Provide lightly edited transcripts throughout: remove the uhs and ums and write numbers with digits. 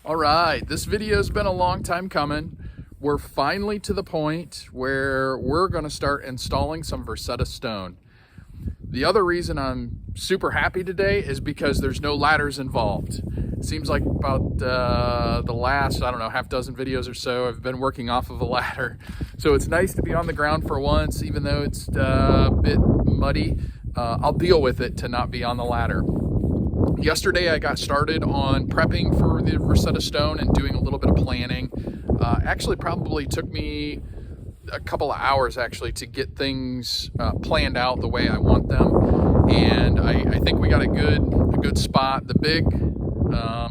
All right, this video's been a long time coming. We're finally to the point where we're going to start installing some Versetta Stone. The other reason I'm super happy today is because there's no ladders involved. It seems like about the last, I don't know, half dozen videos or so, I've been working off of a ladder. So it's nice to be on the ground for once, even though it's a bit muddy. I'll deal with it to not be on the ladder. Yesterday I got started on prepping for the Versetta Stone and doing a little bit of planning. Actually probably took me a couple of hours actually to get things planned out the way I want them, and I think we got a good spot. The big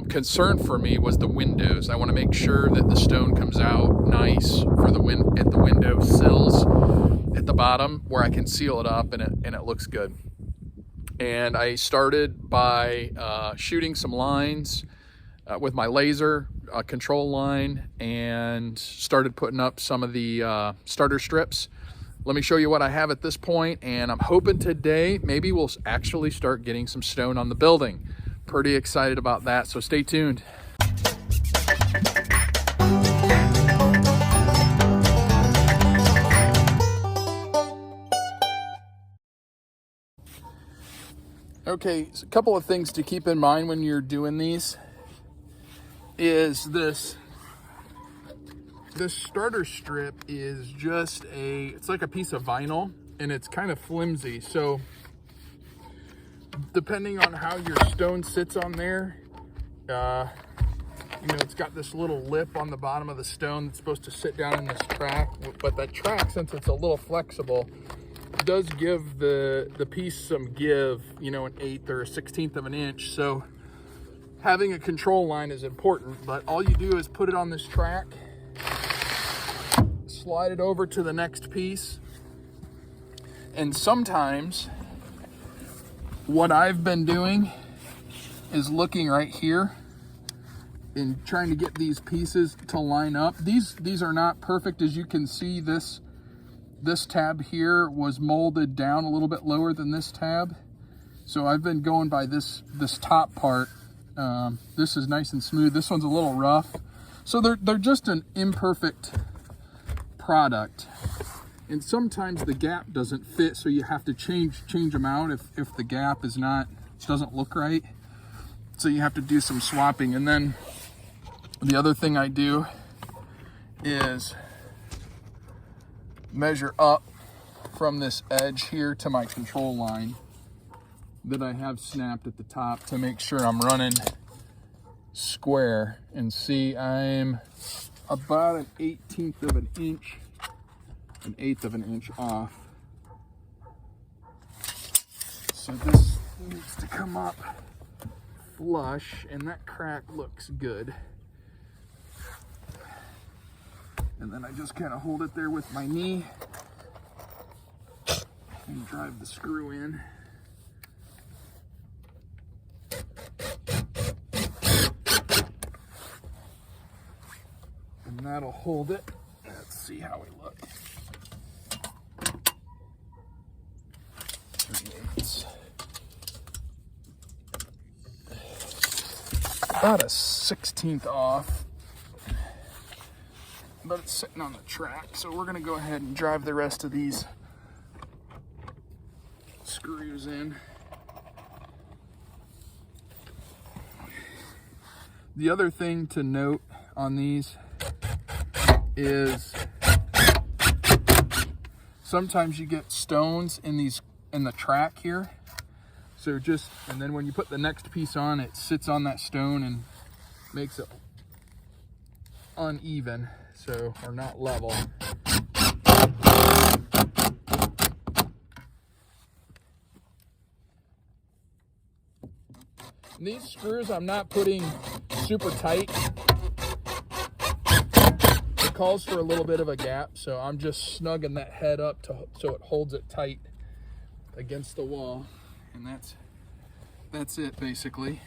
concern for me was the windows. I want to make sure that the stone comes out nice for at the window sills at the bottom where I can seal it up and it looks good. And I started by shooting some lines with my laser control line and started putting up some of the starter strips. Let me show you what I have at this point, and I'm hoping today maybe we'll actually start getting some stone on the building. Pretty excited about that, so stay tuned. Okay, so a couple of things to keep in mind when you're doing these is this starter strip is just it's like a piece of vinyl, and it's kind of flimsy. So depending on how your stone sits on there, it's got this little lip on the bottom of the stone that's supposed to sit down in this track, but that track, since it's a little flexible, does give the piece some give, an 1/8 or a 1/16 of an inch. So having a control line is important, but all you do is put it on this track, slide it over to the next piece, and sometimes what I've been doing is looking right here and trying to get these pieces to line up. These are not perfect. As you can see, this tab here was molded down a little bit lower than this tab. So I've been going by this top part. This is nice and smooth. This one's a little rough. So they're just an imperfect product. And sometimes the gap doesn't fit, so you have to change them out if the gap doesn't look right. So you have to do some swapping. And then the other thing I do is measure up from this edge here to my control line that I have snapped at the top to make sure I'm running square. And see, I'm about an 1/8 of an inch, an 1/8 of an inch off. So this needs to come up flush, and that crack looks good. And then I just kind of hold it there with my knee and drive the screw in. And that'll hold it. Let's see how we look. It's about a 1/16 off, but it's sitting on the track, so we're going to go ahead and drive the rest of these screws in. The other thing to note on these is sometimes you get stones in the track here. So and then when you put the next piece on, it sits on that stone and makes it uneven, or not level. And these screws I'm not putting super tight. It calls for a little bit of a gap, so I'm just snugging that head up so it holds it tight against the wall. And that's it basically.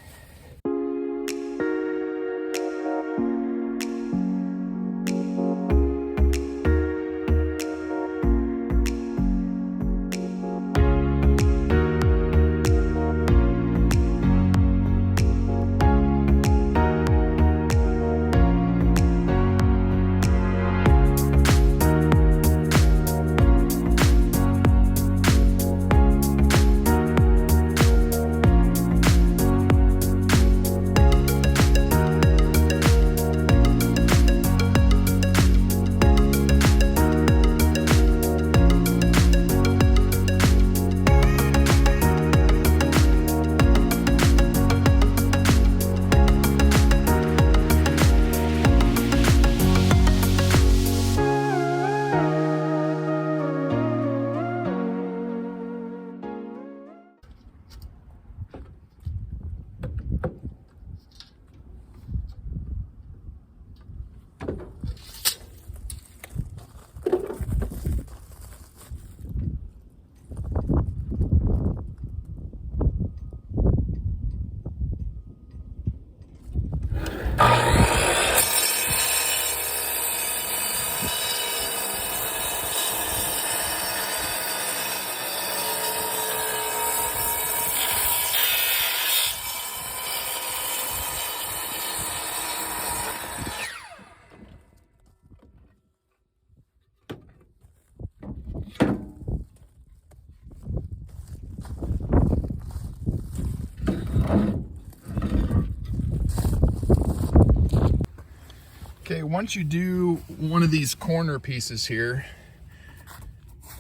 Okay, once you do one of these corner pieces here,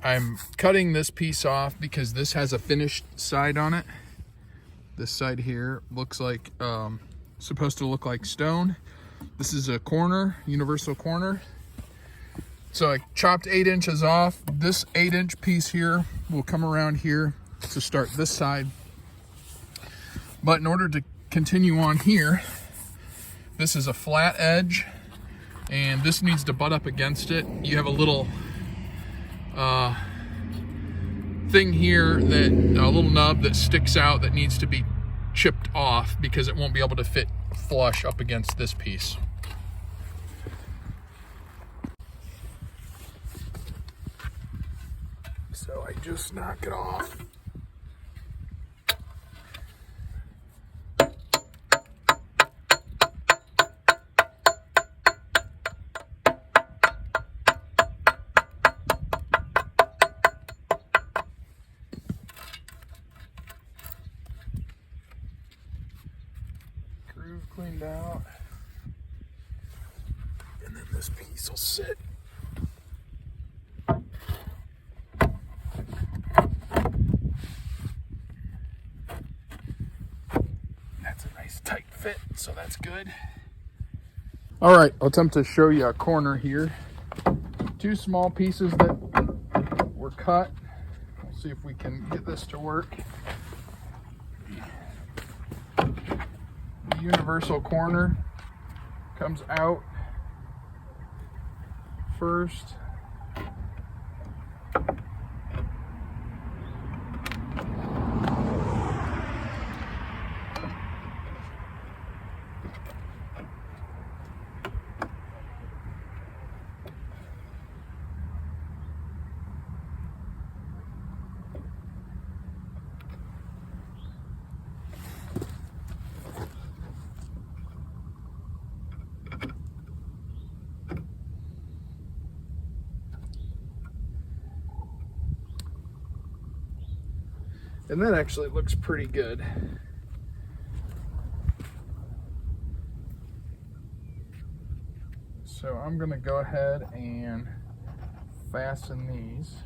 I'm cutting this piece off because this has a finished side on it. This side here looks like, supposed to look like stone. This is a corner, universal corner. So I chopped 8 inches off. This 8-inch piece here will come around here to start this side. But in order to continue on here, this is a flat edge and this needs to butt up against it. You have a little thing here, that a little nub that sticks out that needs to be chipped off because it won't be able to fit flush up against this piece. So I just knock it off. Groove cleaned out. And then this piece will sit. Tight fit, so that's good. All right, I'll attempt to show you a corner here. 2 small pieces that were cut. We'll see if we can get this to work. The universal corner comes out first. And that actually looks pretty good. So I'm gonna go ahead and fasten these.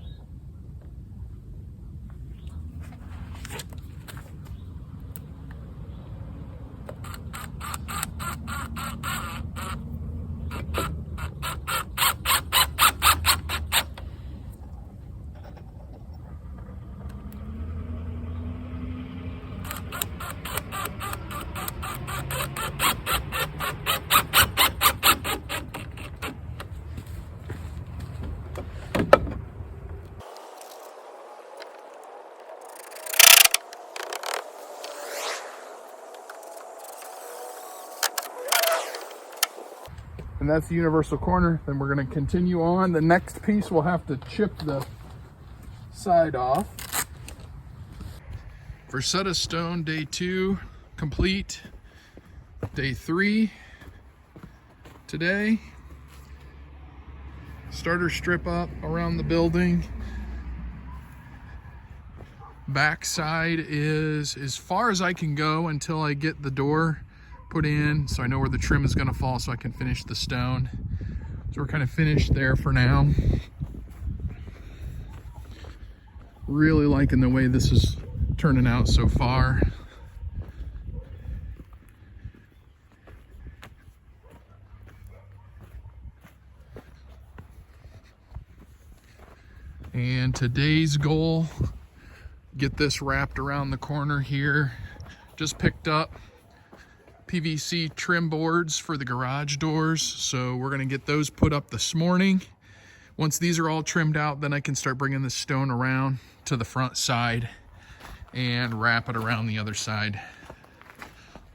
And that's the universal corner. Then we're going to continue on. The next piece we'll have to chip the side off. Versetta Stone day 2 complete. Day 3 today. Starter strip up around the building. Back side is as far as I can go until I get the door put in, so I know where the trim is going to fall so I can finish the stone. So we're kind of finished there for now. Really liking the way this is turning out so far. And today's goal, get this wrapped around the corner here. Just picked up PVC trim boards for the garage doors, so we're going to get those put up this morning. Once these are all trimmed out, then I can start bringing the stone around to the front side and wrap it around the other side.